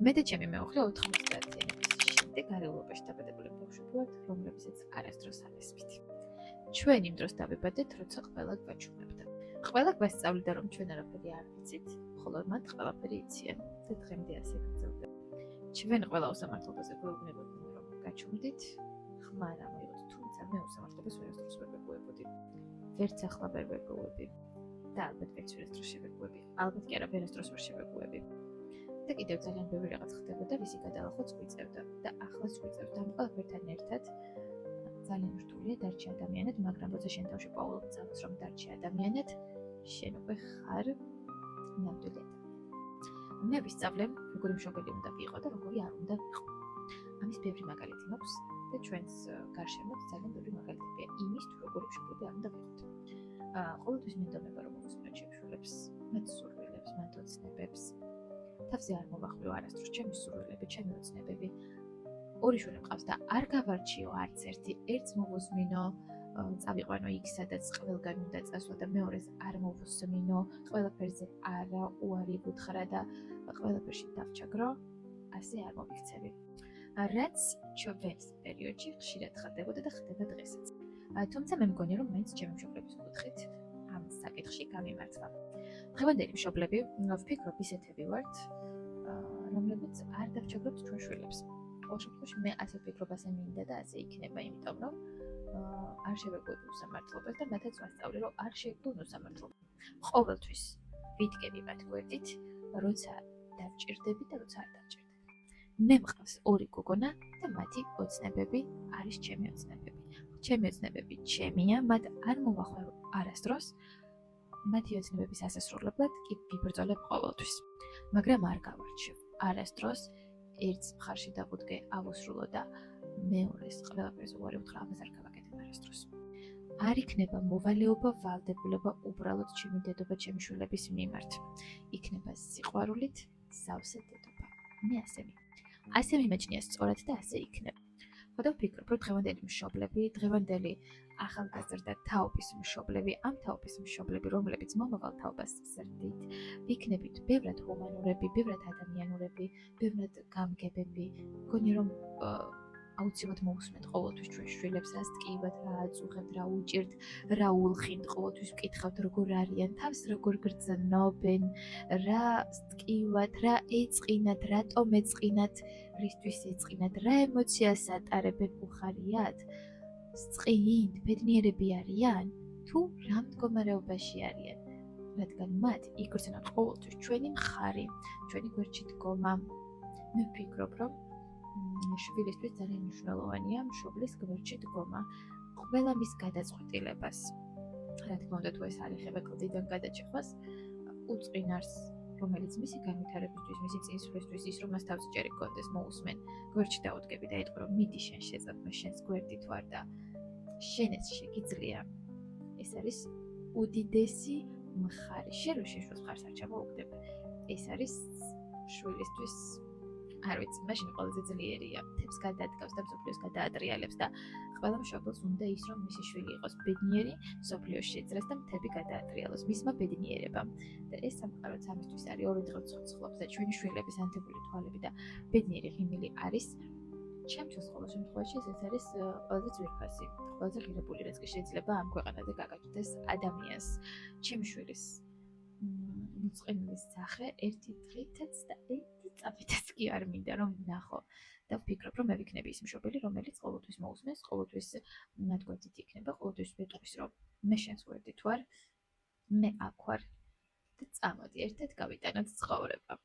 მე და ჩემი მეუღლე 90-იანების შემდეგ არეულობაში დაბადებული ბავშვები ვართ, რომლებსაც არასდროს არ ესმით. ჩვენ იმ დროს დავიბადეთ, როცა ყველა გვაჩვენებდა. ყველა გვასწავლიდა, რომ ჩვენ არაფერი არ ვიცით, ხოლო მათ ყველაფერი იციან და დღემდე ასე გრძელდება. ჩვენ ყველა უსამართლობაზე გვეუბნებოდნენ, რომ გაჩვენდით, ხმა არ ამოიღოთ, თუმცა მე უსამართლობას ვერასდროს ვერ ვეგუებოდი. ვერც ახლა ვერ ვეგუები და ალბათ ვერც ვერასდროს შევეგუები. ალბათ კი არა, ვერასდროს ვერ შევეგუები. და კიდევ ძალიან ბევრი რაღაც ხდებოდა, ვისი გადალახვაც გვიწევდა და ახლაც გვიწევს ამ ყველაფერთან ერთად. ძალიან რთულია დარჩი ადამიანად, მაგრამ როცა შენ თავში პაულობ წამს რომ დარჩი ადამიანად, შენ უკვე ხარ ნამდვილი ადამიანი. მე ვისწავლე, როგორი მშობელი უნდა ვიყო და როგორი არ უნდა ვიყო. ამის ბევრი მაგალითი მაქვს და ჩვენს გარშემო ძალიან ბევრი მაგალითებია იმის, თუ როგორი მშობლები არ უნდა ვიყოთ. ყოველთვის მენდონება რომ მოვუსმენთ შევშულებს, მათ სურვილებს, მათ ოცნებებს. თავზე არ მოვახვილო არასდროს ჩემი სურვილები, ჩემი ოცნებები. ორი შვილი მყავს და არ გავარჩიო არც ერთი, ერთს მოვუსმინო, წავიყვანო იქ, სადაც ყველგან უნდა წასვლა და მეორეს არ მოვუსმინო, ყველაფერზე არა უარი ვუთხრა და ყველაფერში დავჩაგრო, ასე არ მოვიქცევი. რაც ჩვენს პერიოდში ხშირად ხდებოდა და ხდება დღესაც. თუმცა მე მგონია, რომ მაინც ჩემი მშობლების კუთხით ამ საკითხში გამიმართლა. დღევანდელი მშობლები, ვფიქრობ, ისეთები ვართ, რომლებიც არ დავჩაგრობთ ჩვენ შვილებს. ყოველ შემთხვევაში მე ასე ვფიქრობ, ასე მინდა და ასე იქნება, იმიტომ რომ არ შევეგუები უსამართლობას და მათაც ვასწავლე, რომ არ შეგვიძლია უსამართლობა. ყოველთვის ვიდგები მათ გვერდით, როცა დავჭირდები და როცა არ დავჭირდები. მე მყავს ორი გოგონა და მათი ოცნებები არის ჩემი ოცნებები. ჩემი ოცნებები ჩემია, მათ არ მოვახვევ არასდროს. მათი ოცნებების ასასრულებლად კი ვიბრძოლებ ყოველთვის. მაგრამ არ გავარჩევ არასდროს ერთს მხარში დავუდგე ავუსრულო და მეორეს ყველაფერს უარი უთხრა, ამას არ გავაკეთებ არასდროს. არ იქნება მოვალეობა, ვალდებულება უბრალოდ ჩემი დედობა ჩემი შვილების მიმართ. იქნება სიყვარულით სავსე დედობა. მე ასე მიმაჩნია სწორად და ასე იქნება. ხოდა ვფიქრობ, რომ დღევანდელი მშობლები, დღევანდელი ახალგაზრდა თაობის მშობლები, ამ თაობის მშობლები, რომლებიც მომავალ თაობას ზრდით, ვიქნებით ბევრად ჰუმანურები, ბევრად ადამიანურები, ბევრად გამგებები. მგონია, რომ აუცილებლად მოვუსმენთ ყოველთვის ჩვენ შვილებს, რა სტკივათ, რა აწუხებთ, რა უჭირთ, რა ულხინთ, ყოველთვის ვკითხავთ, როგორ არიან, თავს როგორ გრძნობენ, რა სტკივათ, რა ეწყინათ, რატომ ეწყინათ, რისთვის ეწყინათ, რა ემოციას ატარებენ, უხარიათ, სწყინთ, ბედნიერები არიან, თუ რა მდგომარეობაში არიან, რადგან მათ იგრძნოთ ყოველთვის ჩვენი მხარი, ჩვენი გვერდში დგომა. მე ვფიქრობ, რომ შვილისთვის ძალიან მნიშვნელოვანია მშობლის გვერდში დგომა, ყველა მის გადაწყვეტილებას. რა თქმა უნდა, თუ ეს არ ეხება კლდიდან გადაჭეხვას, უწყინარს, რომელიც მისი განვითარებისთვის, მისი წინსვლისთვის, ის რომ მას თავსიჭერი გქონდეს, მოусმენ, გვერდში დაუდგები და იტყვი, რომ მიდი შენ შეწად, მე შენს გვერდით ვარ და შენ ეს შეგიძლია. ეს არის უდიდესი მხარი. შენ რო შენ შვილს მხარს არ ჩამოუგდებ, ეს არის შვილისთვის არ ვიცი, მაშინ ყველაზე ძლიერია. თებს გადაადგავს და მსოფლიოს გადაატრიალებს და ყველა მშობელს უნდა ის, რომ მისი შვილი იყოს ბედნიერი, მსოფლიოს შეძრას და მთები გადაატრიალოს მისმა ბედნიერებამ. და ეს სამყაროც ამისთვის არის ორი დღე ცოცხლობს და ჩვენი შვილების ანთებული თვალები და ბედნიერი ღიმილი არის. ჩემთვის ყოველ შემთხვევაში ეს არის ყველაზე ძვირფასი, ყველაზე ღირებული, რაც კი შეიძლება ამ ქვეყანაზე გაგაჩნდეს ადამიანს. ჩემი შვილის მოწყენილის სახე ერთი დღითაც და ერთი წამითაც კი არ მინდა რომ ნახო და ვფიქრობ, რომ მე ვიქნები ის მშობელი, რომელიც ყოველთვის მოусმენს, ყოველთვის მათ გვერდით იქნება, ყოველთვის მეტყვის, რომ მე შენს გვერდით ვარ, მე აქ ვარ და წამოდი ერთად გავიტანოთ ცხოვრება.